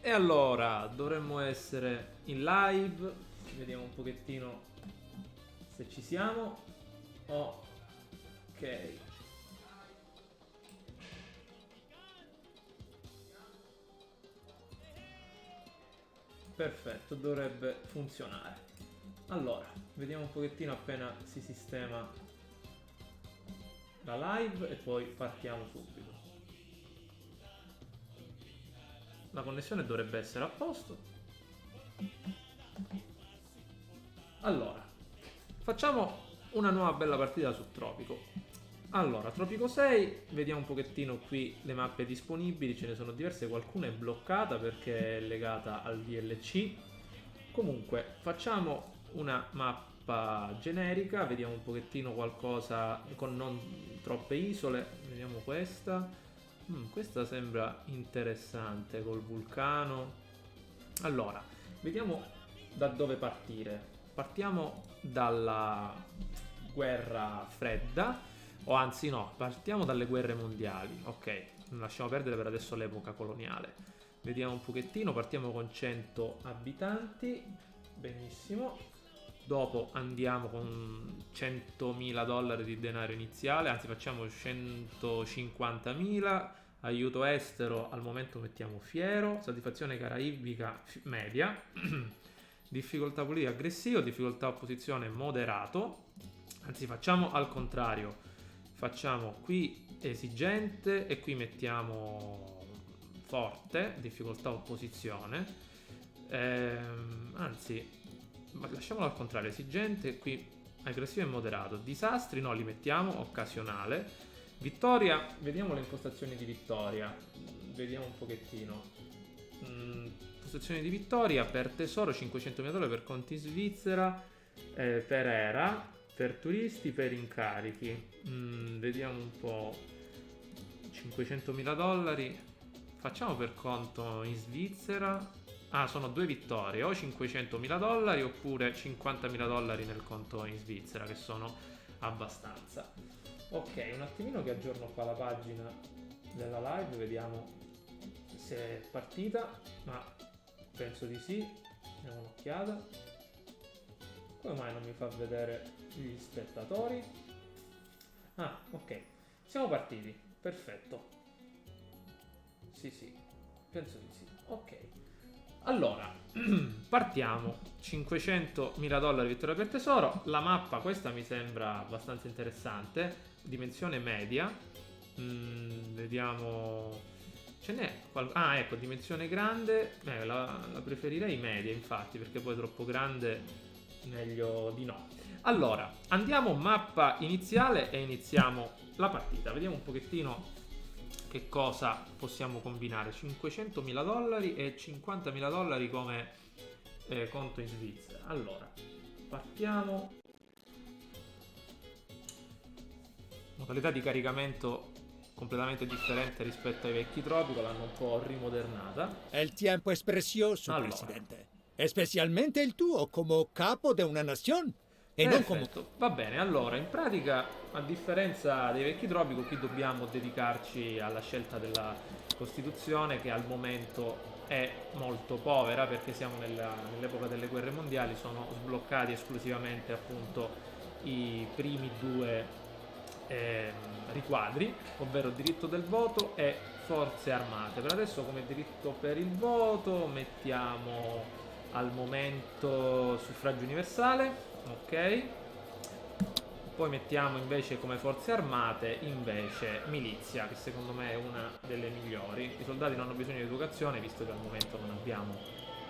E allora, dovremmo essere in live. Vediamo un pochettino se ci siamo. Ok. Perfetto, dovrebbe funzionare. Allora, vediamo un pochettino appena si sistema la live e poi partiamo subito. La connessione dovrebbe essere a posto. Allora, facciamo una nuova bella partita su Tropico. Allora, Tropico 6, vediamo un pochettino qui le mappe disponibili, ce ne sono diverse, qualcuna è bloccata perché è legata al DLC. Comunque, facciamo una mappa generica, vediamo un pochettino qualcosa con non troppe isole, vediamo questa. Questa sembra interessante col vulcano. Allora, vediamo da dove partire. Partiamo dalla guerra fredda, o anzi no, partiamo dalle guerre mondiali. Ok, lasciamo perdere per adesso l'epoca coloniale. Vediamo un pochettino, partiamo con 100 abitanti, benissimo. Dopo andiamo con 100.000 dollari di denaro iniziale, anzi facciamo 150.000. Aiuto estero, al momento mettiamo fiero. Soddisfazione caraibica media. Difficoltà politica aggressivo, difficoltà opposizione moderato. Anzi facciamo al contrario, facciamo qui esigente e qui mettiamo forte, difficoltà opposizione. Anzi, lasciamolo al contrario, esigente, qui aggressivo e moderato. Disastri no, li mettiamo occasionale. Vittoria, vediamo le impostazioni di vittoria, vediamo un pochettino. Impostazioni di vittoria per tesoro 500.000 dollari per conti in Svizzera, per era, per turisti, per incarichi. Vediamo un po'. 500.000 dollari facciamo per conto in Svizzera. Sono due vittorie, o 500.000 dollari oppure 50.000 dollari nel conto in Svizzera, che sono abbastanza. Ok, un attimino che aggiorno qua la pagina della live, vediamo se è partita, ma penso di sì. Diamo un'occhiata. Come mai non mi fa vedere gli spettatori? Ok, siamo partiti, perfetto. Sì, penso di sì. Ok. Allora, partiamo. 500.000 dollari vittoria per tesoro. La mappa, questa mi sembra abbastanza interessante. Dimensione media. Vediamo. Ce n'è. Ecco, dimensione grande. La preferirei media, infatti, perché poi troppo grande meglio di no. Allora, andiamo mappa iniziale e iniziamo la partita. Vediamo un pochettino che cosa possiamo combinare. 500.000 dollari e 50.000 dollari come conto in Svizzera. Allora, partiamo. Modalità di caricamento completamente differente rispetto ai vecchi Tropico, l'hanno un po' rimodernata. El tiempo es precioso, Allora. presidente. Especialmente il tuo come capo di una nazione. E non come... Perfetto, va bene. Allora, in pratica, a differenza dei vecchi Tropico, qui dobbiamo dedicarci alla scelta della Costituzione, che al momento è molto povera perché siamo nell'epoca delle guerre mondiali. Sono sbloccati esclusivamente appunto i primi due riquadri, ovvero diritto del voto e forze armate. Per adesso come diritto per il voto mettiamo al momento suffragio universale, ok. Poi mettiamo invece come forze armate invece milizia, che secondo me è una delle migliori. I soldati non hanno bisogno di educazione visto che al momento non abbiamo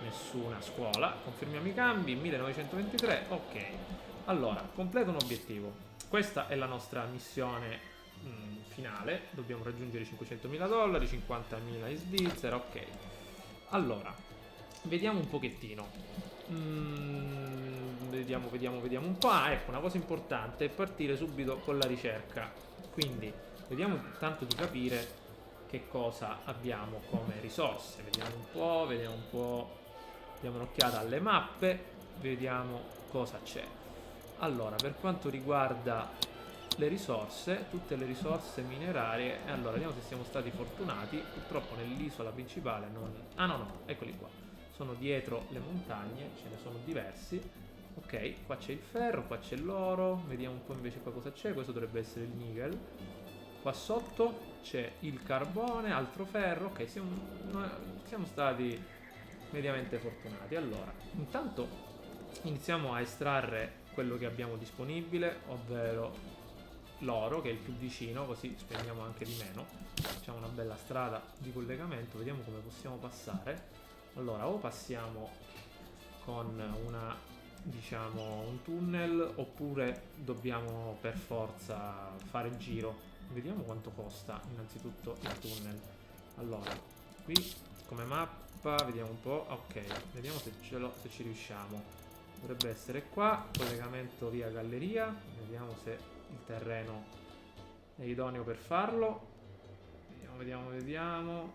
nessuna scuola. Confermiamo i cambi, 1923, ok. Allora, completo un obiettivo. Questa è la nostra missione finale. Dobbiamo raggiungere 500.000 dollari, 50.000 in Svizzera, ok. Allora, vediamo un pochettino. Vediamo un po'. Ecco, una cosa importante è partire subito con la ricerca. Quindi, vediamo tanto di capire che cosa abbiamo come risorse. Vediamo un po'. Diamo un'occhiata alle mappe. Vediamo cosa c'è. Allora, per quanto riguarda le risorse, tutte le risorse minerarie. E allora vediamo se siamo stati fortunati. Purtroppo nell'isola principale non... Ah no, eccoli qua. Sono dietro le montagne, ce ne sono diversi. Ok, qua c'è il ferro, qua c'è l'oro. Vediamo un po' invece qua cosa c'è. Questo dovrebbe essere il nickel. Qua sotto c'è il carbone, altro ferro. Ok, siamo stati mediamente fortunati. Allora, intanto iniziamo a estrarre quello che abbiamo disponibile, ovvero l'oro, che è il più vicino, così spendiamo anche di meno. Facciamo una bella strada di collegamento, vediamo come possiamo passare. Allora, o passiamo con un tunnel, oppure dobbiamo per forza fare il giro. Vediamo quanto costa innanzitutto il tunnel. Allora, qui come mappa vediamo un po'. Ok, vediamo se ci riusciamo. Dovrebbe essere qua, collegamento via galleria. Vediamo se il terreno è idoneo per farlo. Vediamo.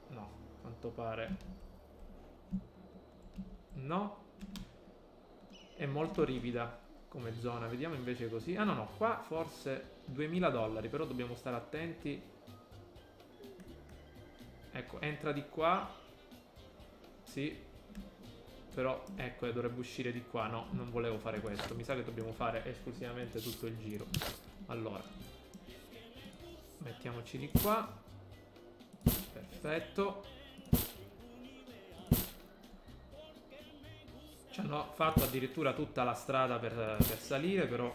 No, quanto pare no. È molto ripida come zona. Vediamo invece così. Ah no, qua forse $2000, però dobbiamo stare attenti. Ecco, entra di qua. Sì. Però ecco, dovrebbe uscire di qua. No, non volevo fare questo. Mi sa che dobbiamo fare esclusivamente tutto il giro. Allora, mettiamoci di qua. Perfetto. Ci hanno fatto addirittura tutta la strada per salire, però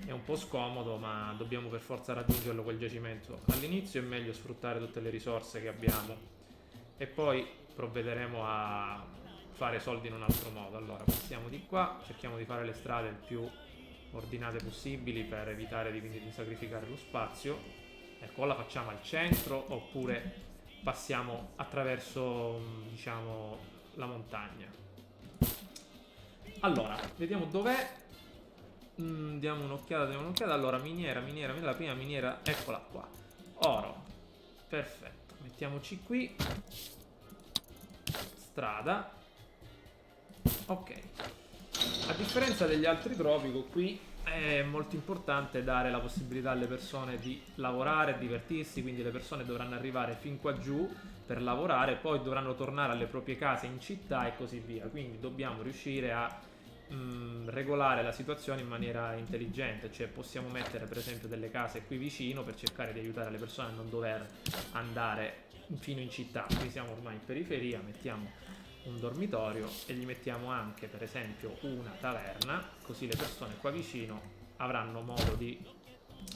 è un po' scomodo, ma dobbiamo per forza raggiungerlo quel giacimento. All'inizio è meglio sfruttare tutte le risorse che abbiamo e poi provvederemo a fare soldi in un altro modo. Allora, passiamo di qua, cerchiamo di fare le strade il più ordinate possibili per evitare quindi di sacrificare lo spazio. Ecco, o la facciamo al centro oppure passiamo attraverso, diciamo, la montagna. Allora, vediamo dov'è. Diamo un'occhiata. Allora, miniera, la prima miniera, eccola qua. Oro. Perfetto. Mettiamoci qui. Strada. Ok. A differenza degli altri tropico, qui è molto importante dare la possibilità alle persone di lavorare e divertirsi, quindi le persone dovranno arrivare fin qua giù per lavorare, poi dovranno tornare alle proprie case in città e così via. Quindi dobbiamo riuscire a regolare la situazione in maniera intelligente, cioè possiamo mettere per esempio delle case qui vicino per cercare di aiutare le persone a non dover andare fino in città. Qui siamo ormai in periferia, mettiamo un dormitorio e gli mettiamo anche per esempio una taverna, così le persone qua vicino avranno modo di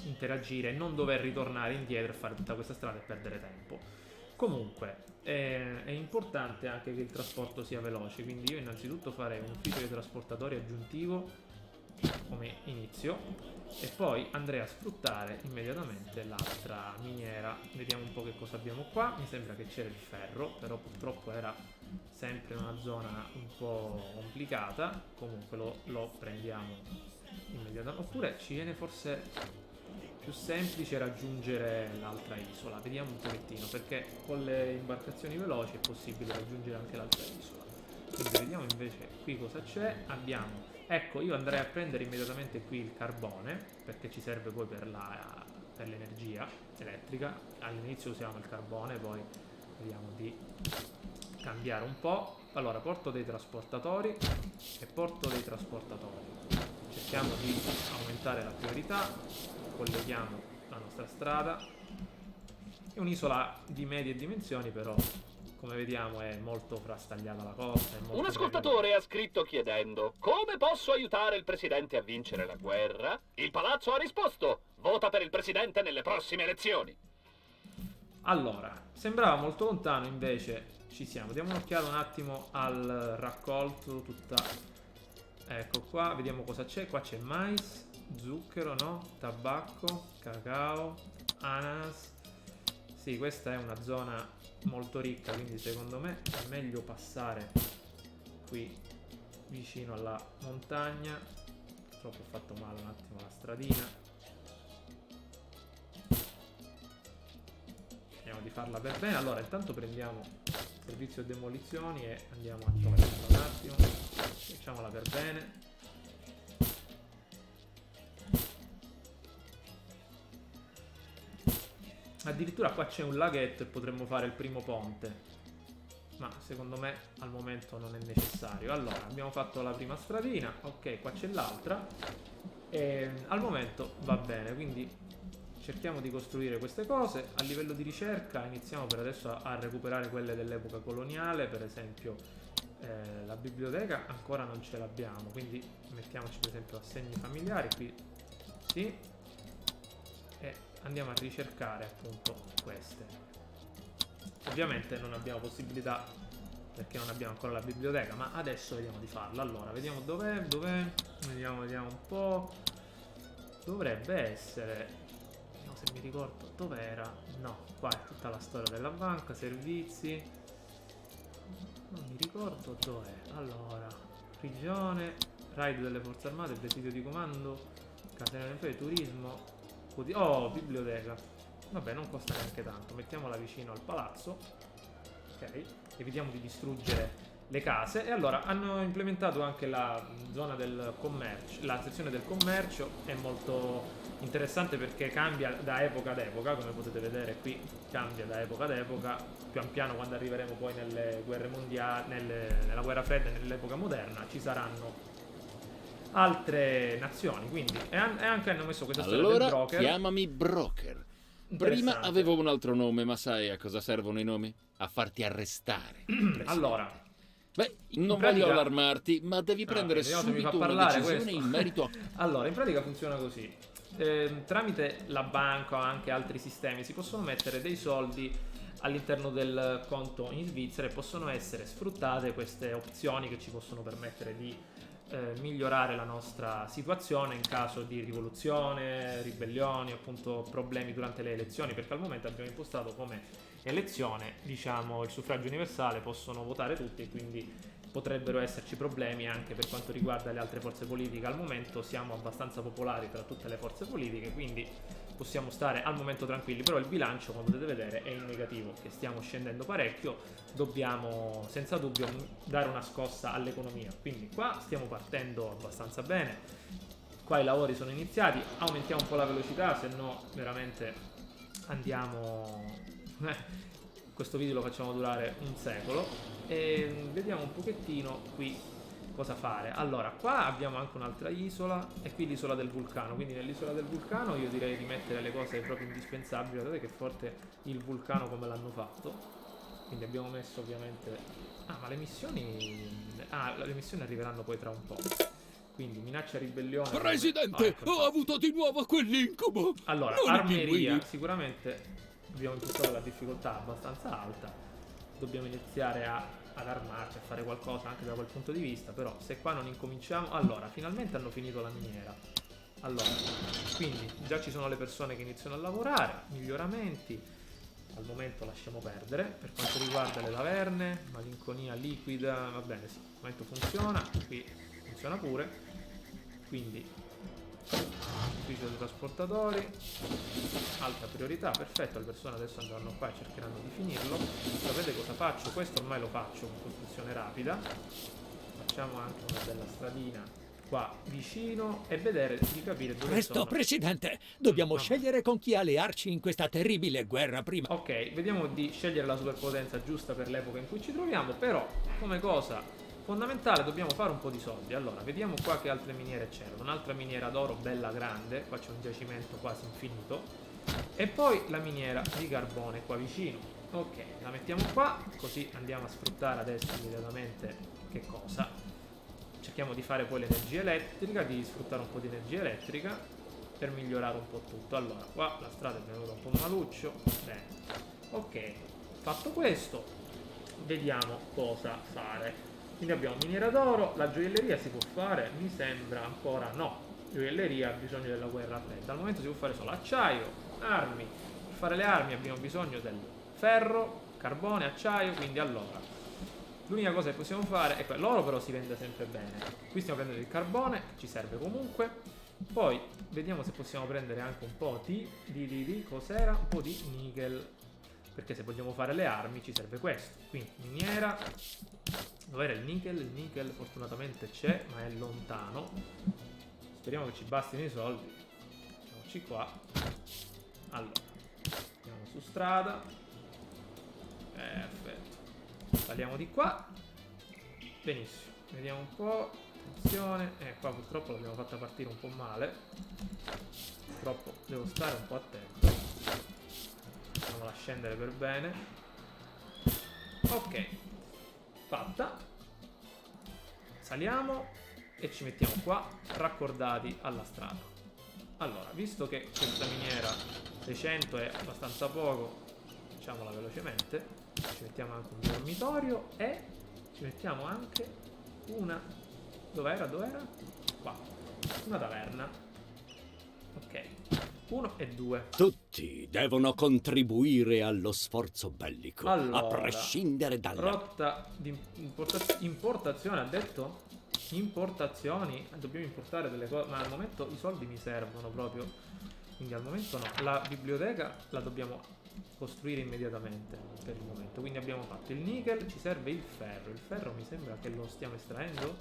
interagire e non dover ritornare indietro e fare tutta questa strada e perdere tempo. Comunque è importante anche che il trasporto sia veloce, quindi io innanzitutto farei un ufficio di trasportatori aggiuntivo come inizio e poi andrei a sfruttare immediatamente l'altra miniera. Vediamo un po' che cosa abbiamo qua. Mi sembra che c'era il ferro, però purtroppo era sempre una zona un po' complicata. Comunque lo prendiamo immediatamente, oppure ci viene forse più semplice raggiungere l'altra isola. Vediamo un pochettino, perché con le imbarcazioni veloci è possibile raggiungere anche l'altra isola. Quindi vediamo invece qui cosa c'è. Abbiamo, ecco, io andrei a prendere immediatamente qui il carbone, perché ci serve poi per l'energia elettrica. All'inizio usiamo il carbone, poi vediamo di cambiare un po'. Allora, porto dei trasportatori e porto dei trasportatori. Cerchiamo di aumentare la priorità. Colleghiamo la nostra strada. È un'isola di medie dimensioni, però come vediamo è molto frastagliata la costa. Un ascoltatore ha scritto chiedendo: come posso aiutare il presidente a vincere la guerra? Il palazzo ha risposto: vota per il presidente nelle prossime elezioni. Allora, sembrava molto lontano, invece ci siamo. Diamo un'occhiata un attimo al raccolto, ecco qua, vediamo cosa c'è. Qua c'è mais, zucchero, no? Tabacco, cacao, ananas. Sì, questa è una zona molto ricca, quindi secondo me è meglio passare qui vicino alla montagna. Purtroppo ho fatto male un attimo la stradina. Vediamo di farla per bene. Allora, intanto prendiamo servizio demolizioni e andiamo a toglierla un attimo. Facciamola per bene. Addirittura qua c'è un laghetto e potremmo fare il primo ponte, ma secondo me al momento non è necessario. Allora, abbiamo fatto la prima stradina, ok, qua c'è l'altra, e al momento va bene, quindi cerchiamo di costruire queste cose. A livello di ricerca iniziamo per adesso a recuperare quelle dell'epoca coloniale, per esempio la biblioteca ancora non ce l'abbiamo, quindi mettiamoci per esempio assegni familiari, qui sì, e andiamo a ricercare appunto queste. Ovviamente non abbiamo possibilità perché non abbiamo ancora la biblioteca, ma adesso vediamo di farlo. Allora, vediamo dov'è, vediamo un po'. Dovrebbe essere, vediamo se mi ricordo dov'era. No, qua è tutta la storia della banca, servizi, non mi ricordo dov'è. Allora, prigione, raid delle forze armate, presidio di comando, caserme, turismo, oh, biblioteca. Vabbè, non costa neanche tanto, mettiamola vicino al palazzo, ok, evitiamo di distruggere le case. E allora hanno implementato anche la zona del commercio, la sezione del commercio è molto interessante perché cambia da epoca ad epoca, come potete vedere qui cambia da epoca ad epoca. Pian piano, quando arriveremo poi nelle guerre mondiali, nella guerra fredda e nell'epoca moderna, ci saranno altre nazioni, quindi e anche hanno messo questa storia del broker. Allora chiamami broker. Prima avevo un altro nome, ma sai a cosa servono i nomi? A farti arrestare. Allora, beh, non voglio allarmarti, ma devi prendere subito una decisione in merito a... Allora, in pratica funziona così. Tramite la banca o anche altri sistemi si possono mettere dei soldi all'interno del conto in Svizzera e possono essere sfruttate queste opzioni che ci possono permettere di migliorare la nostra situazione in caso di rivoluzione, ribellioni, appunto problemi durante le elezioni, perché al momento abbiamo impostato come elezione, diciamo, il suffragio universale, possono votare tutti e quindi potrebbero esserci problemi anche per quanto riguarda le altre forze politiche. Al momento siamo abbastanza popolari tra tutte le forze politiche, quindi possiamo stare al momento tranquilli, però il bilancio, come potete vedere, è in negativo, che stiamo scendendo parecchio, dobbiamo senza dubbio dare una scossa all'economia, quindi qua stiamo partendo abbastanza bene, qua i lavori sono iniziati, aumentiamo un po' la velocità, se no veramente andiamo... questo video lo facciamo durare un secolo e vediamo un pochettino qui cosa fare. Allora, qua abbiamo anche un'altra isola e qui l'isola del vulcano, quindi nell'isola del vulcano io direi di mettere le cose proprio indispensabili. Guardate che forte il vulcano come l'hanno fatto, quindi abbiamo messo ovviamente ma le missioni le missioni arriveranno poi tra un po', quindi minaccia ribellione. Presidente, ecco, ho avuto di nuovo quell'incubo. Allora, armeria, sicuramente abbiamo impostato la difficoltà abbastanza alta, dobbiamo iniziare ad armarci, a fare qualcosa anche da quel punto di vista, però se qua non incominciamo... Allora, finalmente hanno finito la miniera. Allora, quindi già ci sono le persone che iniziano a lavorare, miglioramenti, al momento lasciamo perdere. Per quanto riguarda le laverne, malinconia liquida, va bene, sì, al momento funziona, qui funziona pure, quindi ufficio dei trasportatori, alta priorità, perfetto, le persone adesso andranno qua e cercheranno di finirlo. Sapete cosa faccio? Questo ormai lo faccio con costruzione rapida, facciamo anche una bella stradina qua vicino e vedere di capire dove Presto, sono. Presidente, dobbiamo scegliere con chi allearci in questa terribile guerra prima. Ok, vediamo di scegliere la superpotenza giusta per l'epoca in cui ci troviamo, però come cosa fondamentale dobbiamo fare un po' di soldi. Allora, vediamo qua che altre miniere c'erano. Un'altra miniera d'oro bella grande, qua c'è un giacimento quasi infinito, e poi la miniera di carbone qua vicino. Ok, la mettiamo qua, così andiamo a sfruttare adesso immediatamente che cosa? Cerchiamo di fare poi l'energia elettrica, di sfruttare un po' di energia elettrica per migliorare un po' tutto. Allora, qua la strada è venuta un po' maluccio, bene. Ok, fatto questo, vediamo cosa fare. Quindi abbiamo miniera d'oro, la gioielleria si può fare, mi sembra ancora no, gioielleria ha bisogno della guerra fredda, al momento si può fare solo acciaio, armi, per fare le armi abbiamo bisogno del ferro, carbone, acciaio, quindi allora, l'unica cosa che possiamo fare è quella, l'oro però si vende sempre bene, qui stiamo prendendo il carbone, che ci serve comunque, poi vediamo se possiamo prendere anche un po' di cos'era, un po' di nickel, perché se vogliamo fare le armi ci serve questo, quindi miniera, dov'era il nickel? Il nickel fortunatamente c'è, ma è lontano, speriamo che ci bastino i soldi, mettiamoci qua. Allora, Andiamo su strada. Perfetto. Saliamo di qua. Benissimo. Vediamo un po'. Attenzione. Qua purtroppo l'abbiamo fatta partire un po' male. Purtroppo devo stare un po' attento. Facciamola scendere per bene. Ok. Fatta. Saliamo e ci mettiamo qua, raccordati alla strada. Allora, visto che questa miniera 600 è abbastanza poco, facciamola velocemente. Ci mettiamo anche un dormitorio e ci mettiamo anche una... Dov'era? Qua. Una taverna. Ok. 1 e 2. Tutti devono contribuire allo sforzo bellico, Allora, a prescindere dalla... rotta di importazione, ha detto? Importazioni? Dobbiamo importare delle cose, ma al momento i soldi mi servono proprio, quindi al momento no. La biblioteca la dobbiamo costruire immediatamente per il momento, quindi abbiamo fatto il nickel, ci serve il ferro mi sembra che lo stiamo estraendo.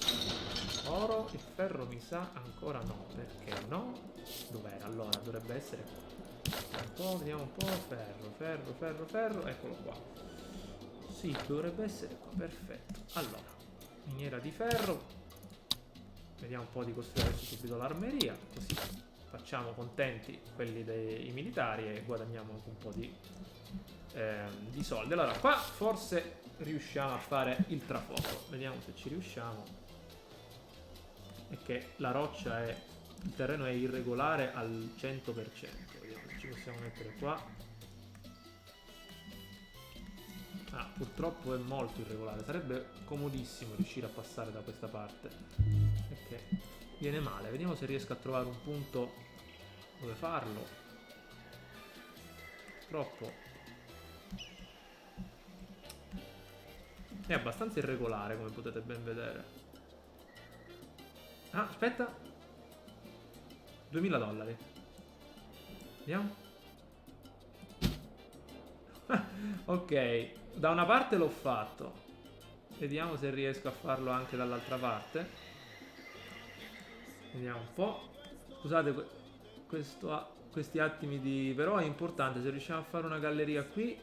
Oro, il ferro mi sa ancora no, perché no? Dov'era? Allora dovrebbe essere qua. Un po', vediamo un po'. Ferro, eccolo qua. Sì, dovrebbe essere qua, perfetto. Allora, miniera di ferro. Vediamo un po' di costruire subito l'armeria, così facciamo contenti quelli dei militari e guadagniamo anche un po' di soldi. Allora, qua forse riusciamo a fare il trafuoco. Vediamo se ci riusciamo. È che la roccia è... il terreno è irregolare al 100%. Vediamo se ci possiamo mettere qua. Ah, purtroppo è molto irregolare. Sarebbe comodissimo riuscire a passare da questa parte, perché viene male. Vediamo se riesco a trovare un punto dove farlo. Purtroppo è abbastanza irregolare, come potete ben vedere. Ah, aspetta. $2000. Vediamo. Ok, da una parte l'ho fatto. Vediamo se riesco a farlo anche dall'altra parte. Vediamo un po'. Scusate questi attimi di... però è importante, se riusciamo a fare una galleria qui.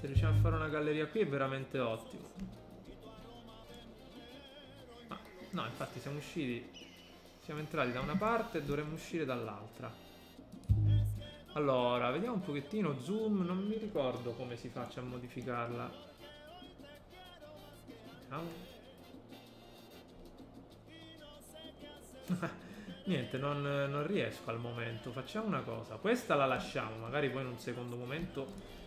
Se riusciamo a fare una galleria qui è veramente ottimo. Ma no, infatti siamo usciti... siamo entrati da una parte e dovremmo uscire dall'altra. Allora, vediamo un pochettino. Zoom, non mi ricordo come si faccia a modificarla. Vediamo. Niente, non riesco al momento. Facciamo una cosa. Questa la lasciamo, magari poi in un secondo momento...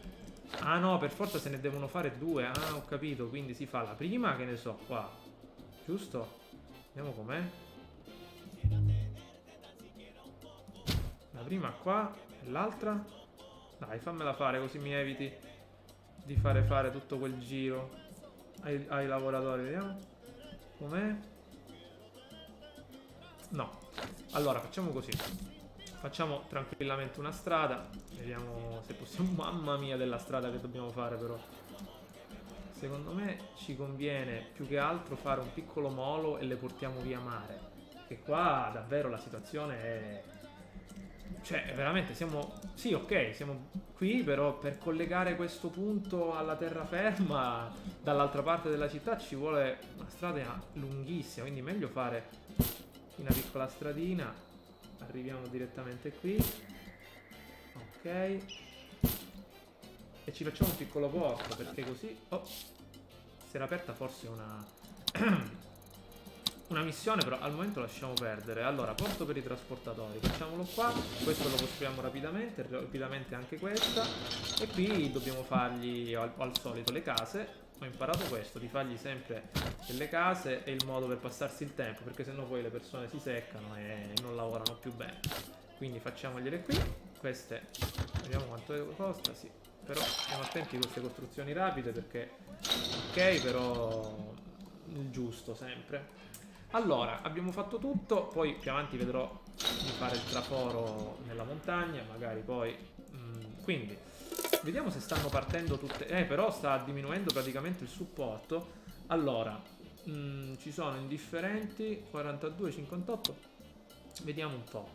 Ah no, per forza se ne devono fare due. Ah, ho capito, quindi si fa la prima, che ne so, qua. Giusto? Vediamo com'è. La prima qua e l'altra. Dai, fammela fare così mi eviti di fare tutto quel giro ai lavoratori. Vediamo com'è. No. Allora facciamo così. Facciamo tranquillamente una strada. Vediamo se possiamo. Mamma mia della strada che dobbiamo fare, però. Secondo me ci conviene più che altro fare un piccolo molo e le portiamo via mare. Che qua davvero la situazione è... cioè veramente siamo... sì, ok, siamo qui, però per collegare questo punto alla terraferma dall'altra parte della città ci vuole una strada lunghissima, quindi meglio fare una piccola stradina. Arriviamo direttamente qui. Ok. E ci facciamo un piccolo porto, perché così... oh, si era aperta forse una... una missione, però al momento lasciamo perdere. Allora, porto per i trasportatori, facciamolo qua. Questo lo costruiamo rapidamente anche questa. E qui dobbiamo fargli al solito le case. Ho imparato questo, di fargli sempre delle case è il modo per passarsi il tempo, perché sennò poi le persone si seccano e non lavorano più bene. Quindi facciamogliele qui. Queste, vediamo quanto costa, sì. Però stiamo attenti a queste costruzioni rapide, perché ok, però il giusto sempre. Allora, abbiamo fatto tutto, poi più avanti vedrò di fare il traforo nella montagna, magari poi... quindi, vediamo se stanno partendo tutte... però sta diminuendo praticamente il supporto. Allora, ci sono indifferenti, 42, 58, vediamo un po'.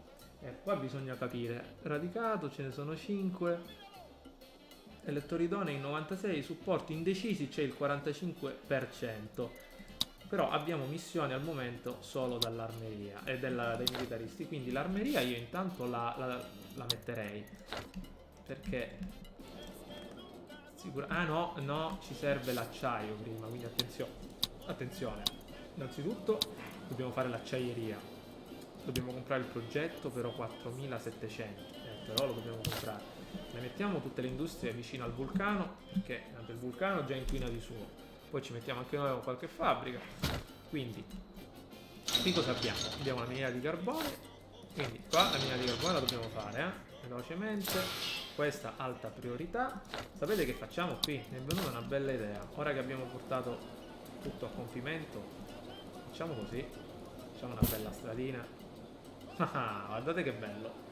Qua bisogna capire. Radicato, ce ne sono 5. Elettori idonei 96, supporti indecisi c'è il 45%. Però abbiamo missioni al momento solo dall'armeria e dai militaristi. Quindi l'armeria io intanto la metterei. Perché... Ah no, ci serve l'acciaio prima, quindi attenzione. Innanzitutto dobbiamo fare l'acciaieria. Dobbiamo comprare il progetto, però 4700. Però lo dobbiamo comprare. Ne mettiamo tutte le industrie vicino al vulcano, perché tanto il vulcano già inquina di suo. Poi ci mettiamo anche noi con qualche fabbrica. Quindi qui cosa abbiamo? Abbiamo la miniera di carbone. Quindi qua la miniera di carbone la dobbiamo fare, velocemente. Questa alta priorità. Sapete che facciamo qui? Mi è venuta una bella idea. Ora che abbiamo portato tutto a compimento, facciamo così. Facciamo una bella stradina. Guardate che bello.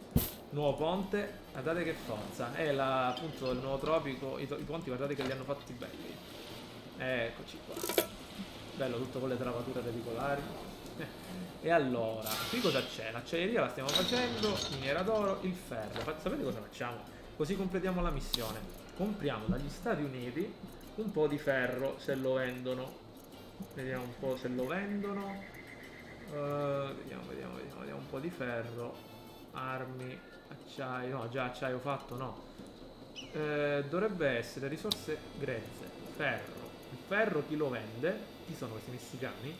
Nuovo ponte, guardate che forza. È appunto il nuovo tropico. I ponti guardate che li hanno fatti belli. Eccoci qua. Bello, tutto con le travature reticolari. E allora, qui cosa c'è? L'acciaieria la stiamo facendo, miniera d'oro, il ferro. Sapete cosa facciamo? Così completiamo la missione. Compriamo dagli Stati Uniti un po' di ferro, se lo vendono. Vediamo un po' se lo vendono. Vediamo un po' di ferro. Armi, acciaio. No, già acciaio fatto, no. Dovrebbe essere risorse grezze. Ferro. Il ferro chi lo vende? Chi sono questi messicani?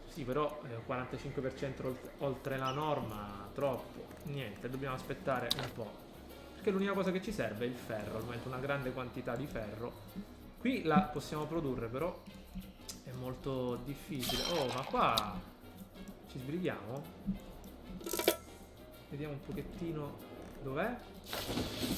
Sì, però 45% oltre la norma, troppo. Niente, dobbiamo aspettare un po'. Perché l'unica cosa che ci serve è il ferro, al momento una grande quantità di ferro. Qui la possiamo produrre, però è molto difficile. Oh, ma qua ci sbrighiamo? Vediamo un pochettino dov'è.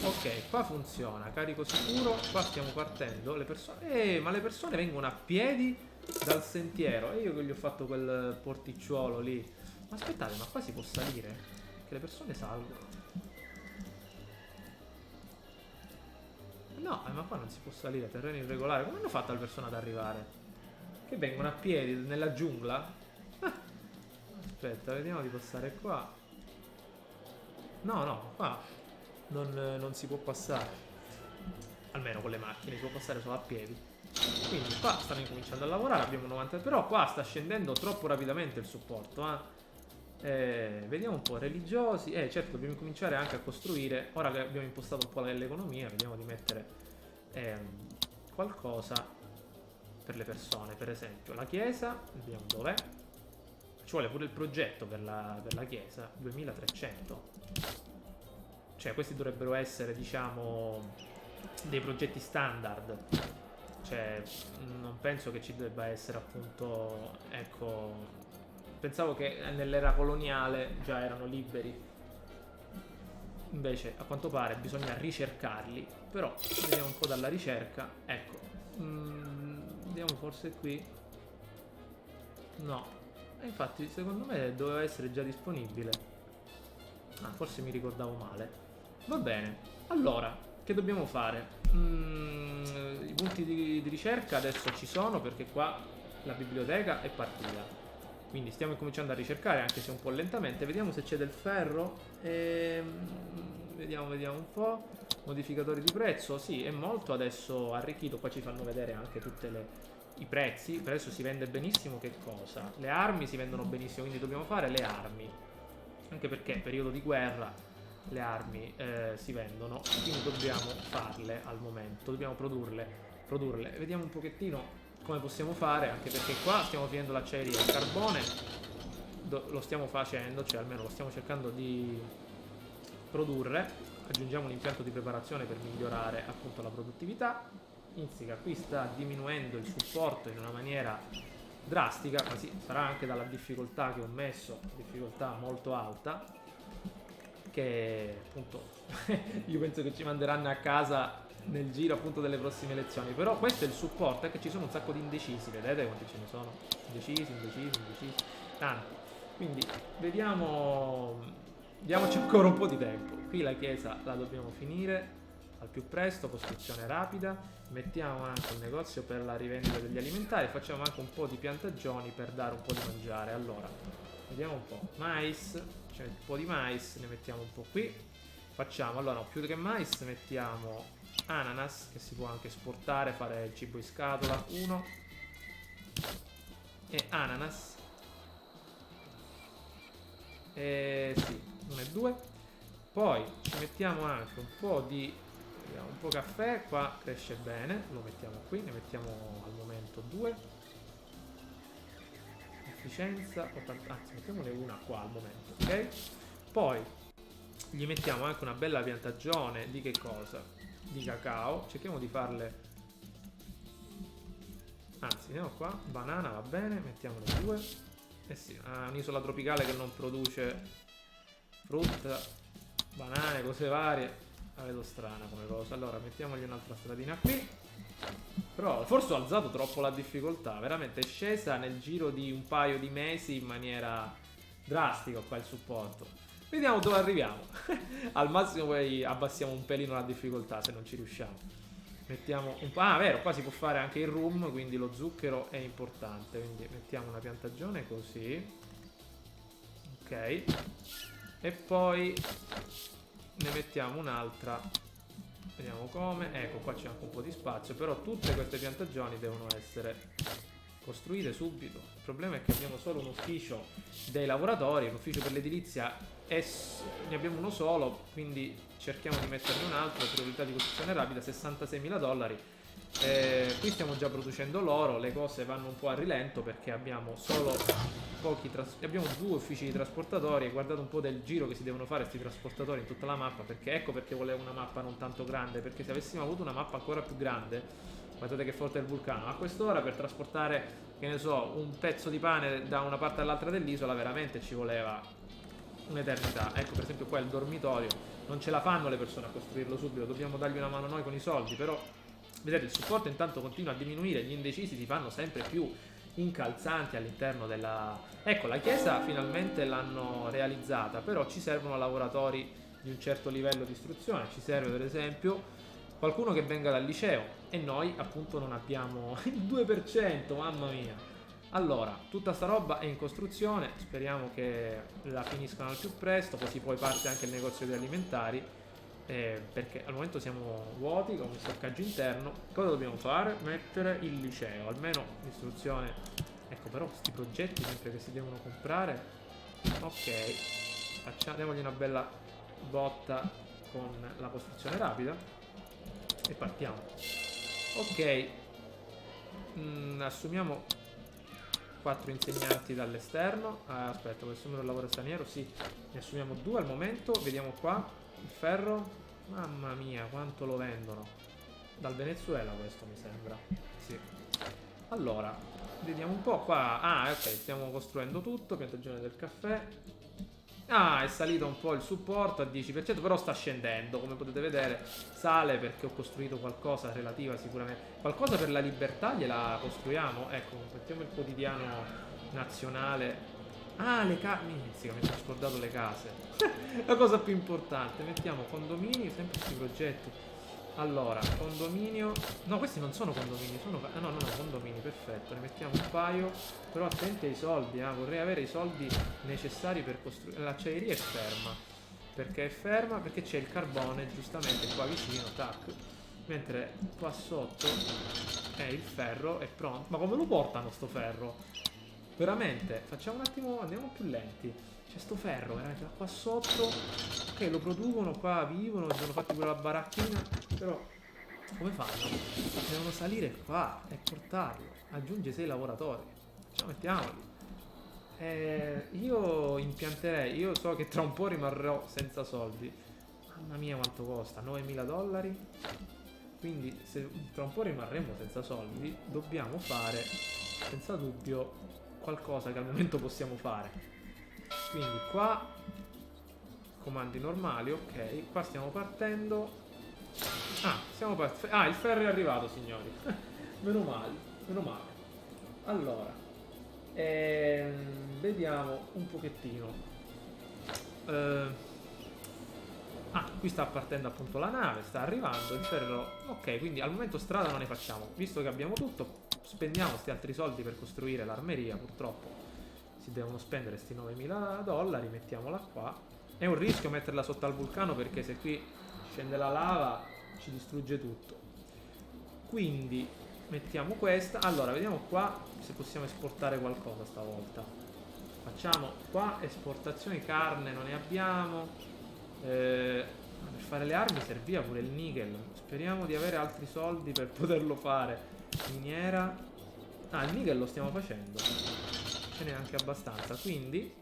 Ok, qua funziona, carico sicuro. Qua stiamo partendo. Le persone... ma le persone vengono a piedi dal sentiero. E io che gli ho fatto quel porticciuolo lì. Ma aspettate, ma qua si può salire? Che le persone salgono. No, ma qua non si può salire, terreno irregolare. Come hanno fatto le persone ad arrivare? Che vengono a piedi nella giungla? Aspetta, vediamo di passare qua. No, qua non si può passare. Almeno con le macchine, si può passare solo a piedi. Quindi qua stanno incominciando a lavorare, abbiamo 90. Però qua sta scendendo troppo rapidamente il supporto, vediamo un po', religiosi. Certo, dobbiamo cominciare anche a costruire. Ora che abbiamo impostato un po' l'economia, vediamo di mettere qualcosa per le persone. Per esempio la chiesa, vediamo dov'è. Ci vuole pure il progetto per la chiesa. 2300. Cioè questi dovrebbero essere, diciamo, dei progetti standard. Cioè non penso che ci debba essere, appunto, ecco. Pensavo che nell'era coloniale già erano liberi. Invece a quanto pare bisogna ricercarli. Però vediamo un po' dalla ricerca. Ecco, vediamo forse qui. No, infatti secondo me doveva essere già disponibile. Forse mi ricordavo male. Va bene, allora che dobbiamo fare? I punti di ricerca adesso ci sono, perché qua la biblioteca è partita. Quindi stiamo cominciando a ricercare, anche se un po' lentamente. Vediamo se c'è del ferro. Vediamo un po'. Modificatori di prezzo. Sì, è molto adesso arricchito. Qua ci fanno vedere anche tutti i prezzi. Per adesso si vende benissimo. Che cosa? Le armi si vendono benissimo, quindi dobbiamo fare le armi. Anche perché periodo di guerra le armi si vendono. Quindi dobbiamo farle al momento. Dobbiamo produrle. Vediamo un pochettino come possiamo fare, anche perché qua stiamo finendo l'acciaieria. Il carbone lo stiamo facendo, cioè almeno lo stiamo cercando di produrre. Aggiungiamo un impianto di preparazione per migliorare appunto la produttività. Insiga qui sta diminuendo il supporto in una maniera drastica, ma sì, sarà anche dalla difficoltà che ho messo, difficoltà molto alta, che appunto io penso che ci manderanno a casa nel giro appunto delle prossime elezioni. Però questo è il supporto, è che ci sono un sacco di indecisi. Vedete quanti ce ne sono? Indecisi, tanti. Quindi diamoci ancora un po' di tempo. Qui la chiesa la dobbiamo finire al più presto, costruzione rapida. Mettiamo anche un negozio per la rivendita degli alimentari. Facciamo anche un po' di piantagioni per dare un po' di mangiare. Allora, vediamo un po'. Mais, un po' di mais, ne mettiamo un po' qui. Facciamo, allora, no, più che mais mettiamo ananas, che si può anche esportare, fare il cibo in scatola. 1 e ananas. Sì, 1 e 2. Poi ci mettiamo anche un po' di, vediamo, un po' caffè, qua cresce bene, lo mettiamo qui, ne mettiamo al momento 2. Efficienza, 80, anzi mettiamone una qua al momento, ok? Poi gli mettiamo anche una bella piantagione di che cosa? Di cacao, cerchiamo di farle, anzi andiamo qua, banana va bene, mettiamone 2. Eh sì, un'isola tropicale che non produce frutta, banane, cose varie, la vedo strana come cosa. Allora mettiamogli un'altra stradina qui. Però forse ho alzato troppo la difficoltà, veramente è scesa nel giro di un paio di mesi in maniera drastica qua il supporto. Vediamo dove arriviamo. Al massimo poi abbassiamo un pelino la difficoltà se non ci riusciamo. Mettiamo un po'. Ah, vero, qua si può fare anche il rum, quindi lo zucchero è importante. Quindi mettiamo una piantagione così. Ok. E poi ne mettiamo un'altra. Vediamo come. Ecco, qua c'è anche un po' di spazio. Però tutte queste piantagioni devono essere costruite subito. Il problema è che abbiamo solo un ufficio dei lavoratori, un ufficio per l'edilizia, e ne abbiamo uno solo, quindi cerchiamo di metterne un altro. Priorità di costruzione rapida, $66.000. Qui stiamo già producendo l'oro, le cose vanno un po' a rilento perché abbiamo solo abbiamo 2 uffici di trasportatori. E guardate un po' del giro che si devono fare questi trasportatori in tutta la mappa, perché ecco perché volevo una mappa non tanto grande, perché se avessimo avuto una mappa ancora più grande, guardate che forte è il vulcano, a quest'ora per trasportare, che ne so, un pezzo di pane da una parte all'altra dell'isola veramente ci voleva un'eternità. Ecco, per esempio qua il dormitorio non ce la fanno le persone a costruirlo subito, dobbiamo dargli una mano noi con i soldi. Però vedete, il supporto intanto continua a diminuire, gli indecisi si fanno sempre più incalzanti all'interno della... Ecco, la chiesa finalmente l'hanno realizzata, però ci servono lavoratori di un certo livello di istruzione. Ci serve per esempio qualcuno che venga dal liceo, e noi appunto non abbiamo il 2%, mamma mia. Allora, tutta sta roba è in costruzione, speriamo che la finiscano al più presto, così poi parte anche il negozio di alimentari, perché al momento siamo vuoti con un stoccaggio interno. Cosa dobbiamo fare? Mettere il liceo, almeno l'istruzione. Ecco, però questi progetti sempre che si devono comprare. Ok, diamogli una bella botta con la costruzione rapida e partiamo. Ok, assumiamo 4 insegnanti dall'esterno. Aspetta, vuoi assumere un lavoro straniero? Sì, ne assumiamo 2 al momento. Vediamo qua il ferro, mamma mia quanto lo vendono. Dal Venezuela questo mi sembra. Sì. Allora, vediamo un po' qua. Ah, ok, stiamo costruendo tutto. Piantagione del caffè. Ah, è salito un po' il supporto a 10%, però sta scendendo, come potete vedere. Sale perché ho costruito qualcosa relativa sicuramente. Qualcosa per la libertà gliela costruiamo. Ecco, mettiamo il quotidiano nazionale. Ah, le case. Minchia, mi sono scordato le case. La cosa più importante. Mettiamo condomini, sempre questi progetti. Allora, condominio. No, questi non sono condomini, sono. No, condomini, perfetto. Ne mettiamo un paio. Però attenti ai soldi, vorrei avere i soldi necessari per costruire. L'acciaieria è ferma. Perché è ferma? Perché c'è il carbone, giustamente, qua vicino, tac. Mentre qua sotto è il ferro, è pronto. Ma come lo portano sto ferro? Veramente, facciamo un attimo, andiamo più lenti. C'è sto ferro, veramente, qua sotto. Ok, lo producono qua, vivono, si sono fatti pure la baracchina. Però, come fanno? Devono salire qua e portarlo. Aggiunge 6 lavoratori. Ce lo mettiamoli. Io impianterei, io so che tra un po' rimarrò senza soldi. Mamma mia quanto costa, $9.000. Quindi se tra un po' rimarremo senza soldi, dobbiamo fare, senza dubbio, qualcosa che al momento possiamo fare. Quindi qua comandi normali, ok. Qua stiamo partendo. Il ferro è arrivato, signori. Meno male. Allora, vediamo un pochettino. Qui sta partendo appunto la nave, sta arrivando il ferro. Ok, quindi al momento strada non ne facciamo. Visto che abbiamo tutto, spendiamo questi altri soldi per costruire l'armeria. Purtroppo si si devono spendere sti 9.000 dollari, mettiamola qua. È un rischio metterla sotto al vulcano perché se qui scende la lava ci distrugge tutto. Quindi mettiamo questa. Allora, vediamo qua se possiamo esportare qualcosa stavolta. Facciamo qua esportazioni, carne non ne abbiamo. Per fare le armi serviva pure il nickel. Speriamo di avere altri soldi per poterlo fare. Miniera. Ah, il nickel lo stiamo facendo. Ce n'è anche abbastanza. Quindi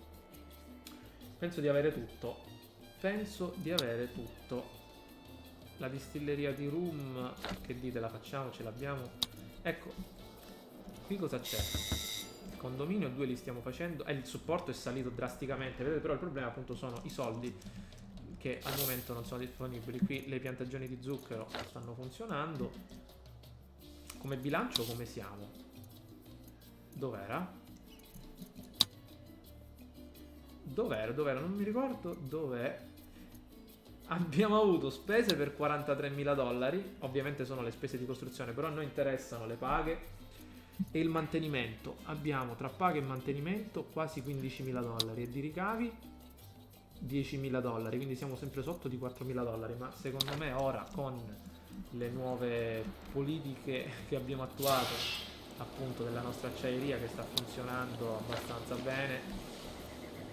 penso di avere tutto. Penso di avere tutto. La distilleria di rum, che dite, la facciamo? Ce l'abbiamo? Ecco, qui cosa c'è? Il condominio 2 li stiamo facendo. Il supporto è salito drasticamente. Vedete, però il problema appunto sono i soldi che al momento non sono disponibili. Qui le piantagioni di zucchero stanno funzionando. Come bilancio come siamo? Dov'era? Dov'era? Non mi ricordo dov'è. Abbiamo avuto spese per 43.000 dollari. Ovviamente sono le spese di costruzione, però a noi interessano le paghe e il mantenimento. Abbiamo tra paghe e mantenimento quasi 15.000 dollari e di ricavi 10.000 dollari. Quindi siamo sempre sotto di 4.000 dollari. Ma secondo me ora, con le nuove politiche che abbiamo attuato, appunto della nostra acciaieria che sta funzionando abbastanza bene,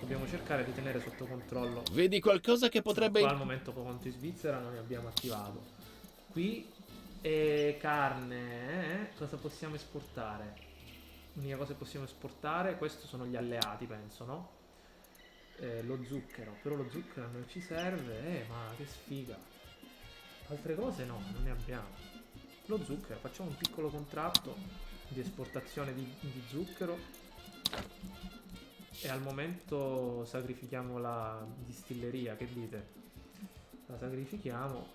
dobbiamo cercare di tenere sotto controllo. Vedi qualcosa che potrebbe... Qua al momento conto in Svizzera non ne abbiamo attivato. Qui carne, cosa possiamo esportare? L'unica cosa che possiamo esportare, questo sono gli alleati, penso, no? Lo zucchero, però lo zucchero a noi ci serve, ma che sfiga. Altre cose no, non ne abbiamo. Lo zucchero, facciamo un piccolo contratto di esportazione di zucchero. E al momento sacrifichiamo la distilleria, che dite? La sacrifichiamo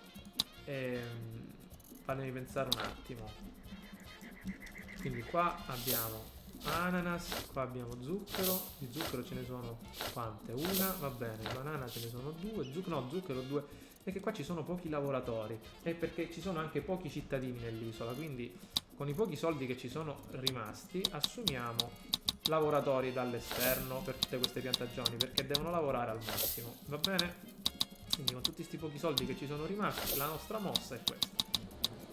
e fatemi pensare un attimo. Quindi qua abbiamo ananas, qua abbiamo zucchero. Di zucchero ce ne sono quante? Una, va bene, banana ce ne sono due, zucchero due. E che qua ci sono pochi lavoratori e perché ci sono anche pochi cittadini nell'isola, quindi con i pochi soldi che ci sono rimasti assumiamo lavoratori dall'esterno per tutte queste piantagioni perché devono lavorare al massimo, va bene? Quindi con tutti questi pochi soldi che ci sono rimasti la nostra mossa è questa: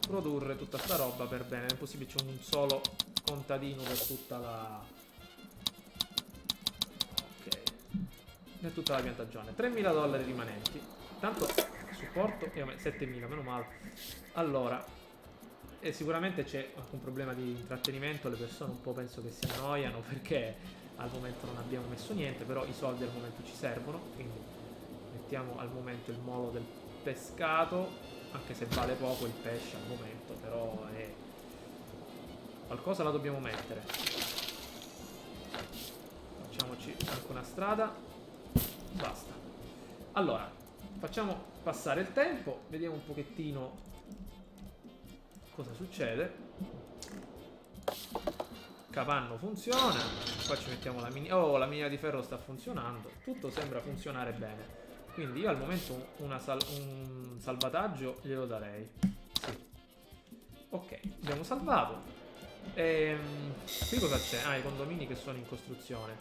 produrre tutta sta roba per bene. È possibile, c'è un solo contadino per tutta la... ok, per tutta la piantagione. 3.000 dollari rimanenti, tanto supporto e 7.000, meno male. Allora, e sicuramente c'è anche un problema di intrattenimento, le persone un po' penso che si annoiano perché al momento non abbiamo messo niente, però i soldi al momento ci servono, quindi mettiamo al momento il molo del pescato, anche se vale poco il pesce al momento, però è... qualcosa la dobbiamo mettere. Facciamoci anche una strada, basta. Allora, facciamo passare il tempo, vediamo un pochettino cosa succede. Capanno funziona. Qua ci mettiamo la miniera. Oh, la miniera di ferro sta funzionando. Tutto sembra funzionare bene. Quindi io al momento un salvataggio glielo darei. Sì. Ok, abbiamo salvato. Qui cosa c'è? Ah, i condomini che sono in costruzione.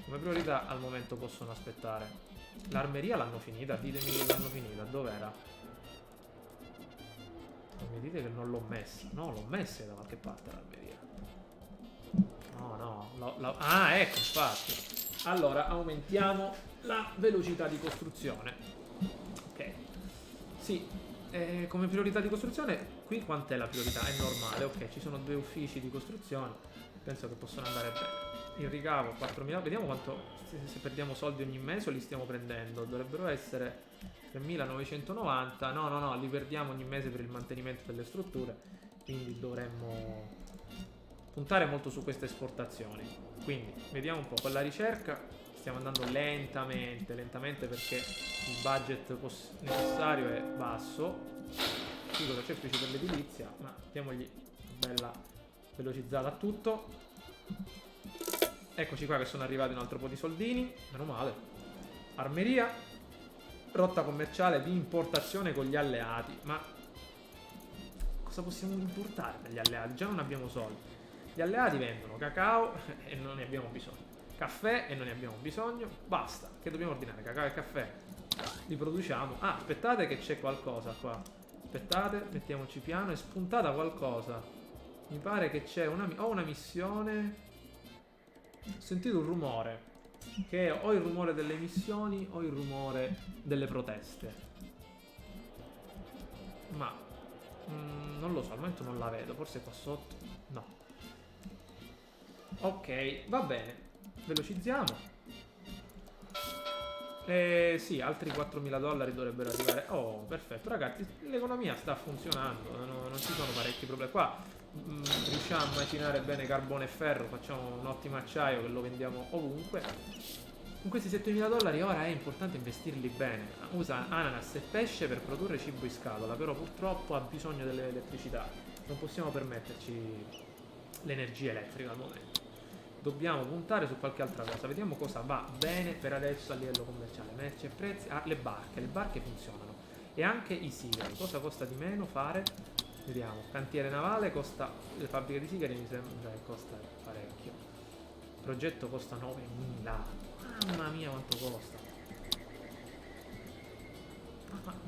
Come priorità al momento possono aspettare. L'armeria l'hanno finita? Ditemi che l'hanno finita. Dov'era? Mi dite che non l'ho messa. No, l'ho messa da qualche parte l'armeria. No. Ah, ecco, infatti. Allora, aumentiamo la velocità di costruzione. Ok. Sì, come priorità di costruzione, qui quant'è la priorità? È normale, ok. Ci sono 2 uffici di costruzione. Penso che possono andare bene. Il ricavo 4.000. Vediamo quanto, se perdiamo soldi ogni mese o li stiamo prendendo. Dovrebbero essere 3.990. No, li perdiamo ogni mese per il mantenimento delle strutture, quindi dovremmo puntare molto su queste esportazioni. Quindi vediamo un po', con la ricerca stiamo andando lentamente perché il budget necessario è basso. Qui cosa c'è? Ufficio per l'edilizia, ma diamogli una bella velocizzata a tutto. Eccoci qua che sono arrivati un altro po' di soldini, meno male. Armeria, rotta commerciale di importazione con gli alleati. Ma cosa possiamo importare dagli alleati? Già non abbiamo soldi. Gli alleati vendono cacao e non ne abbiamo bisogno. caffè e non ne abbiamo bisogno. Basta, che dobbiamo ordinare? Cacao e caffè. Li produciamo. Ah, aspettate che c'è qualcosa qua. Aspettate, mettiamoci piano. È spuntata qualcosa. Mi pare che c'è una missione. Ho sentito un rumore. Che è o il rumore delle missioni o il rumore delle proteste. Ma non lo so, al momento non la vedo. Forse qua sotto. No. Ok, va bene. Velocizziamo. Sì, altri $4.000 dovrebbero arrivare. Oh, perfetto, ragazzi, l'economia sta funzionando, non ci sono parecchi problemi. Qua riusciamo a immaginare bene carbone e ferro, facciamo un ottimo acciaio che lo vendiamo ovunque. Con questi $7.000 ora è importante investirli bene. Usa ananas e pesce per produrre cibo in scatola, però purtroppo ha bisogno dell'elettricità. Non possiamo permetterci l'energia elettrica al momento. Dobbiamo puntare su qualche altra cosa. Vediamo cosa va bene per adesso a livello commerciale. Merci e prezzi. Ah, le barche funzionano. E anche i sigari. Cosa costa di meno fare? Vediamo. Cantiere navale costa. Le fabbriche di sigari mi sembra che costa parecchio. Il progetto costa 9.000. Mamma mia quanto costa.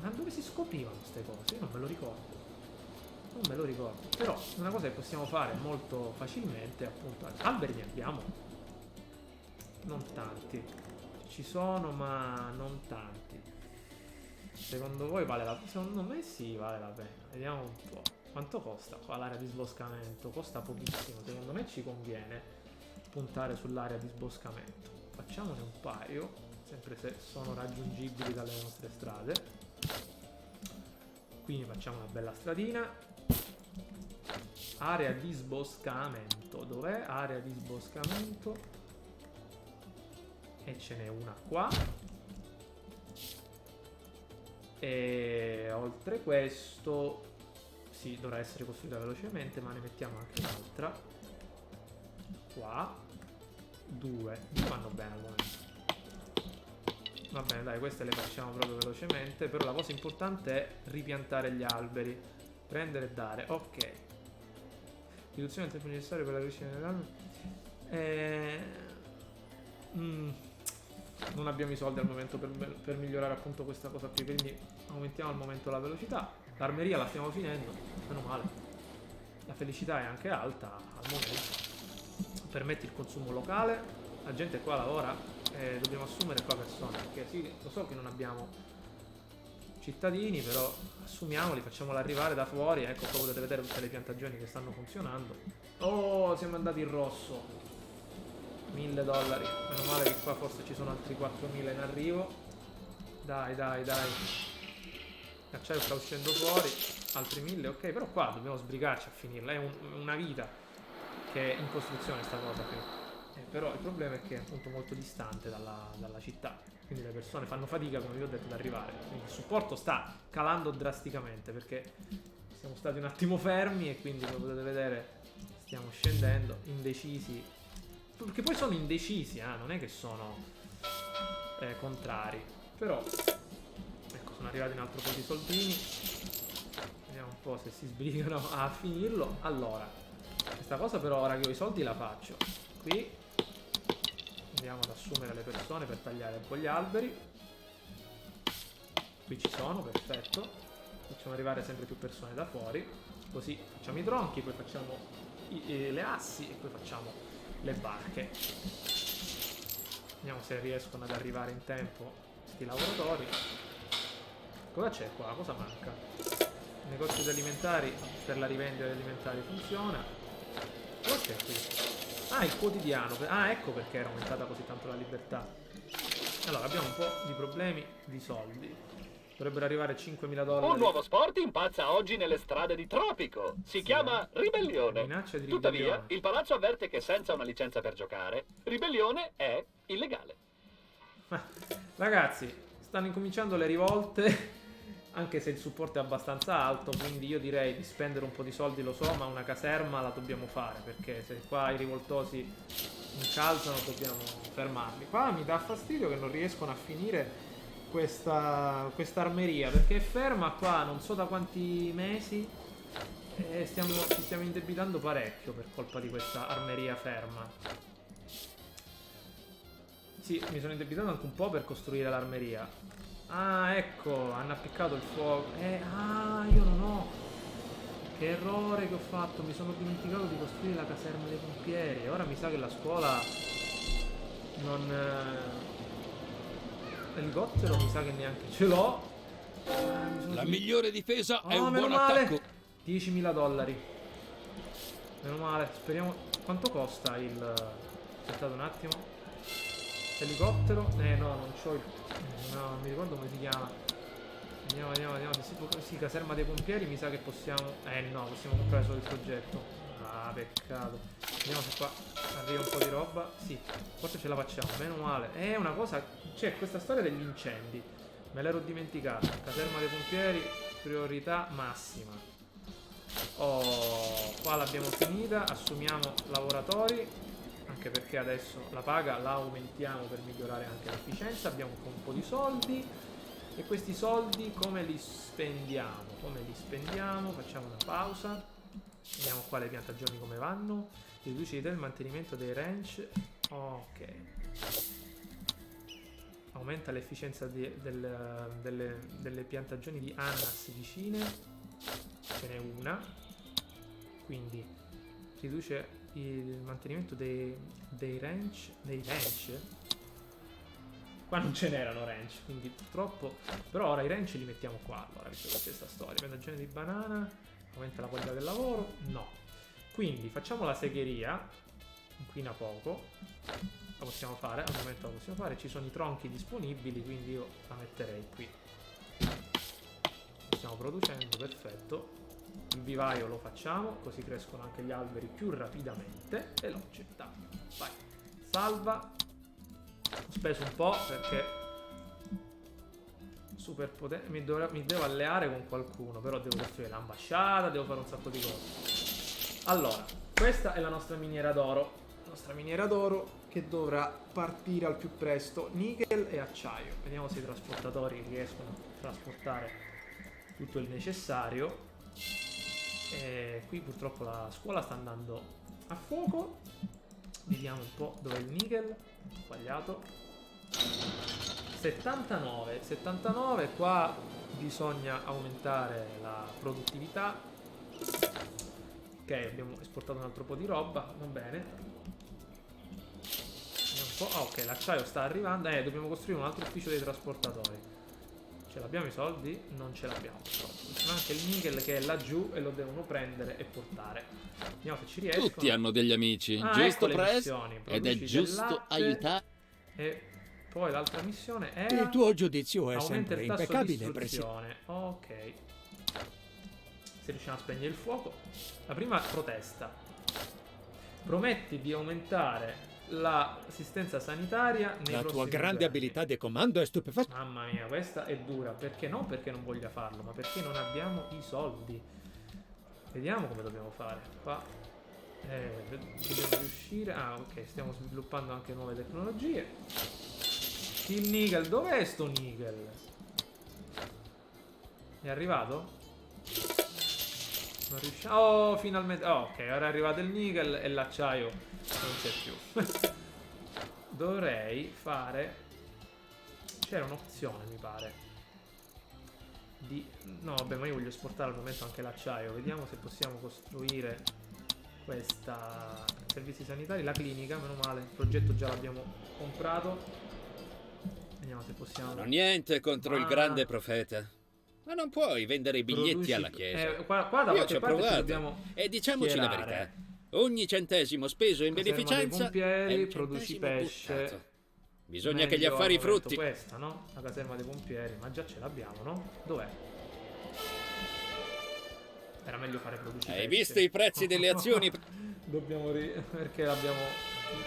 Ma dove si scoprivano queste cose? Io non me lo ricordo. Non me lo ricordo. Però una cosa che possiamo fare molto facilmente, appunto, alberi ne abbiamo. Non tanti. Ci sono, ma non tanti. Secondo voi vale la pena? Secondo me sì, vale la pena. Vediamo un po'. Quanto costa qua l'area di sboscamento? Costa pochissimo. Secondo me ci conviene puntare sull'area di sboscamento. Facciamone un paio, sempre se sono raggiungibili dalle nostre strade. Quindi facciamo una bella stradina. Area di sboscamento. Dov'è? Area di sboscamento. E ce n'è una qua. E oltre questo sì, dovrà essere costruita velocemente, ma ne mettiamo anche un'altra. Qua. Due vanno bene al momento. Va bene, dai, queste le facciamo proprio velocemente. Però la cosa importante è ripiantare gli alberi. Prendere e dare, ok. Riduzione del tempo necessario per la crescita dell'albero. Non abbiamo i soldi al momento per migliorare appunto questa cosa qui. Quindi aumentiamo al momento la velocità. L'armeria la stiamo finendo, meno male. La felicità è anche alta al momento. Permette il consumo locale. La gente qua lavora e dobbiamo assumere qua persone. Perché sì, lo so che non abbiamo cittadini, però assumiamoli, facciamoli arrivare da fuori. Ecco qua potete vedere tutte le piantagioni che stanno funzionando. Oh, siamo andati in rosso. $1.000. Meno male che qua forse ci sono altri 4.000 in arrivo. Dai. L'acciaio sta uscendo fuori. Altri 1.000, ok. Però qua dobbiamo sbrigarci a finirla. È una vita che è in costruzione sta cosa qui. Però il problema è che è appunto molto distante dalla città. Quindi le persone fanno fatica, come vi ho detto, ad arrivare. Quindi il supporto sta calando drasticamente perché siamo stati un attimo fermi e quindi come potete vedere stiamo scendendo, indecisi. Perché poi sono indecisi, non è che sono contrari. Però ecco, sono arrivati un altro po' di soldini. Vediamo un po' se si sbrigano a finirlo. Allora, questa cosa però ora che ho i soldi la faccio. Qui andiamo ad assumere le persone per tagliare un po' gli alberi. Qui ci sono, perfetto. Facciamo arrivare sempre più persone da fuori. Così facciamo i tronchi, poi facciamo le assi e poi facciamo le barche. Vediamo se riescono ad arrivare in tempo questi lavoratori. Cosa c'è qua? Cosa manca? Il negozio di alimentari per la rivendita degli alimentari funziona. Cosa c'è qui? Ah, il quotidiano. Ah, ecco perché era aumentata così tanto la libertà. Allora, abbiamo un po' di problemi di soldi. Dovrebbero arrivare $5.000. Un nuovo sport impazza oggi nelle strade di Tropico. Si chiama Ribellione. Minaccia di Tuttavia, ribellione. il palazzo avverte che senza una licenza per giocare, Ribellione è illegale. Ragazzi, stanno incominciando le rivolte. Anche se il supporto è abbastanza alto, quindi io direi di spendere un po' di soldi, lo so, ma una caserma la dobbiamo fare, perché se qua i rivoltosi incalzano dobbiamo fermarli. Qua mi dà fastidio che non riescono a finire questa armeria, perché è ferma qua non so da quanti mesi e ci stiamo indebitando parecchio per colpa di questa armeria ferma. Sì, mi sono indebitato anche un po' per costruire l'armeria. Ah, ecco, hanno appiccato il fuoco. Io non ho. Che errore che ho fatto, mi sono dimenticato di costruire la caserma dei pompieri. Ora mi sa che la scuola non... L'elicottero mi sa che neanche ce l'ho. La migliore difesa è un meno buon male. attacco. $10.000. Meno male, speriamo... Quanto costa il... Aspettate un attimo. Elicottero? No, non c'ho il... No, non mi ricordo come si chiama. Vediamo. Sì, caserma dei pompieri, mi sa che possiamo... no, possiamo comprare solo il progetto. Ah, peccato. Vediamo se qua arriva un po' di roba. Sì, forse ce la facciamo, meno male. È una cosa... C'è questa storia degli incendi. Me l'ero dimenticata. Caserma dei pompieri, priorità massima. Oh, qua l'abbiamo finita. Assumiamo lavoratori, anche perché adesso la paga la aumentiamo per migliorare anche l'efficienza. Abbiamo un po' di soldi. E questi soldi come li spendiamo? Facciamo una pausa. Vediamo qua le piantagioni come vanno. Riduci il mantenimento dei ranch. Ok. Aumenta l'efficienza delle piantagioni di ananas vicine. Ce n'è una. Quindi riduce il mantenimento dei ranch. Qua non ce n'erano ranch, quindi purtroppo. Però ora i ranch li mettiamo qua. Allora, visto che c'è questa storia. Piantagione di banana. Aumenta la qualità del lavoro? No. Quindi facciamo la segheria. Inquina poco. La possiamo fare, al momento la possiamo fare. Ci sono i tronchi disponibili, quindi io la metterei qui. Stiamo producendo, perfetto. Il vivaio lo facciamo, così crescono anche gli alberi più rapidamente. E lo accettiamo. Vai. Salva. Ho speso un po' perché super potente. Mi devo alleare con qualcuno, però devo costruire l'ambasciata, devo fare un sacco di cose. Allora, questa è la nostra miniera d'oro. La nostra miniera d'oro che dovrà partire al più presto. Nickel e acciaio. Vediamo se i trasportatori riescono a trasportare tutto il necessario. E qui purtroppo la scuola sta andando a fuoco. Vediamo un po' dov'è il nickel. Sbagliato. 79, qua bisogna aumentare la produttività. Ok, abbiamo esportato un altro po' di roba, va bene. Vediamo un po'. Ok, l'acciaio sta arrivando. Dobbiamo costruire un altro ufficio dei trasportatori. Ce l'abbiamo i soldi? Non ce l'abbiamo. C'è anche il nickel che è laggiù e lo devono prendere e portare. Vediamo se ci riescono. Tutti hanno degli amici, giusto ecco le Press? missioni. Ed è Produci giusto del latte. aiutare. E poi l'altra missione era... Il tuo giudizio è aumenta sempre il tasso impeccabile, di Presidente. istruzione. Ok. Se riusciamo a spegnere il fuoco. La prima protesta. Prometti di aumentare l'assistenza sanitaria nei La tua prossimi grande 2 anni. abilità di comando è stupefacente. Mamma mia, questa è dura. Perché? Non perché non voglia farlo, ma perché non abbiamo i soldi. Vediamo come dobbiamo fare. Qua dobbiamo riuscire. Ah, ok, stiamo sviluppando anche nuove tecnologie. Il nickel, dov'è sto nickel? È arrivato? Non riusciamo. Oh, finalmente. Oh, ok, ora è arrivato il nickel e l'acciaio non c'è più. Dovrei fare. C'era un'opzione, mi pare. No, vabbè, ma io voglio esportare al momento anche l'acciaio. Vediamo se possiamo costruire questa. Servizi sanitari, la clinica, meno male. Il progetto già l'abbiamo comprato. Vediamo se possiamo. Non ho niente contro il grande profeta. Ma non puoi vendere i biglietti Produci- alla chiesa. Qua da Io qualche ci ho parte ci provato. dobbiamo E diciamoci la schierare. verità. Ogni centesimo speso in Caserma dei beneficenza pompieri, è un produci centesimo pesce. buttato. Bisogna che gli Meglio affari al momento frutti. Questa, no? La caserma dei pompieri, ma già ce l'abbiamo, no? Dov'è? Era meglio fare produci Hai pesce. visto i prezzi delle azioni? Dobbiamo perché l'abbiamo.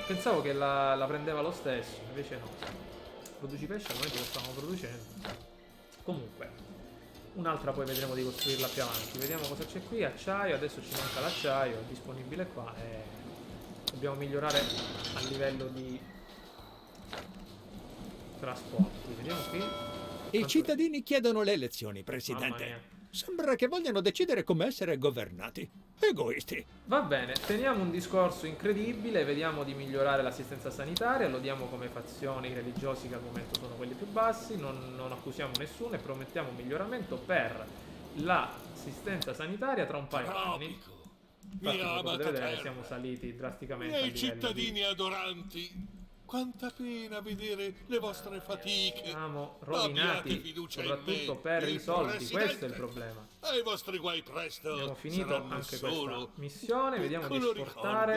Pensavo che la prendeva lo stesso, invece no. Produci pesce al momento lo stiamo producendo. Comunque, un'altra poi vedremo di costruirla più avanti. Vediamo cosa c'è qui. Acciaio, adesso ci manca l'acciaio, è disponibile qua. E dobbiamo migliorare a livello di trasporti. Vediamo qui. I cittadini chiedono le elezioni, Mamma Presidente. mia. Sembra che vogliano decidere come essere governati. Egoisti. Va bene, teniamo un discorso incredibile, vediamo di migliorare l'assistenza sanitaria, lo diamo come fazioni religiosi che al momento sono quelli più bassi, non accusiamo nessuno e promettiamo un miglioramento per l'assistenza sanitaria tra un paio d'anni. Infatti, come potete vedere, siamo saliti drasticamente a Miei livello cittadini adoranti, quanta pena vedere le vostre fatiche. siamo Abbiate rovinati, fiducia in soprattutto me, per i il soldi, presidente. questo è il problema. E i vostri guai presto Abbiamo finito saranno anche solo questa missione, vediamo di piccolo esportare.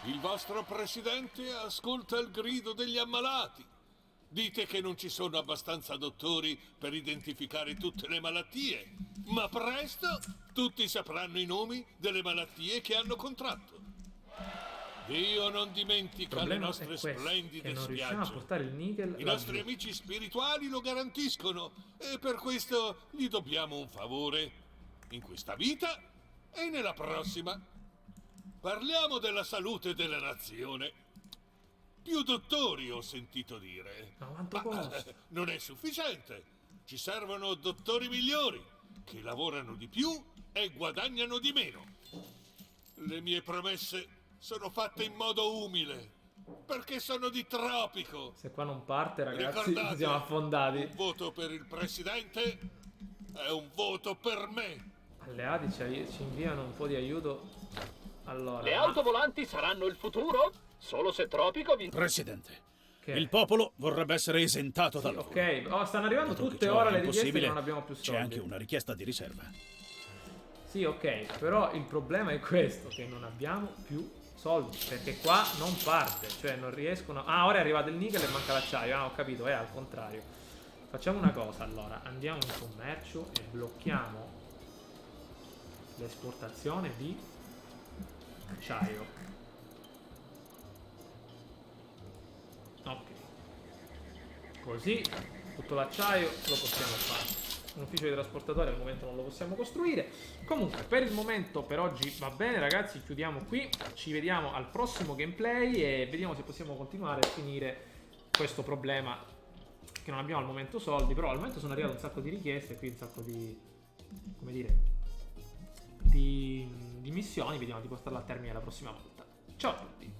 ricordo. Il vostro presidente ascolta il grido degli ammalati. Dite che non ci sono abbastanza dottori per identificare tutte le malattie, ma presto tutti sapranno i nomi delle malattie che hanno contratto. Dio non Il dimentica le problema è nostre questo, che splendide non riusciamo a spiagge. portare il nickel I nostri laggiù. amici spirituali lo garantiscono e per questo gli dobbiamo un favore in questa vita e nella prossima. Parliamo della salute della nazione. Più dottori ho sentito dire. Ma quanto costa? Non è sufficiente. Ci servono dottori migliori che lavorano di più e guadagnano di meno. Le mie promesse sono fatte in modo umile perché sono di Tropico. Se qua non parte, ragazzi, Ricordate, siamo affondati. un voto per il presidente è un voto per me. Alleati ci inviano un po' di aiuto. Allora, Le auto volanti saranno il futuro? Solo se Tropico vi... Presidente, che- il popolo vorrebbe essere esentato dal lavoro. Ok, stanno arrivando Dato che tutte ciò ora è le richieste che impossibile, non abbiamo più soldi. C'è anche una richiesta di riserva. Sì, ok, però il problema è questo, che non abbiamo più soldi, perché qua non parte, cioè non riescono... Ah, ora è arrivato il nickel e manca l'acciaio, ho capito, è al contrario. Facciamo una cosa, allora, andiamo in commercio e blocchiamo l'esportazione di acciaio. Ok. Così tutto l'acciaio lo possiamo fare. Un ufficio di trasportatore al momento non lo possiamo costruire. Comunque per il momento, per oggi va bene ragazzi, chiudiamo qui. Ci vediamo al prossimo gameplay e vediamo se possiamo continuare a finire questo problema, che non abbiamo al momento soldi, però al momento sono arrivate un sacco di richieste, qui un sacco di, come dire, di missioni. Vediamo di portarla a termine la prossima volta. Ciao a tutti.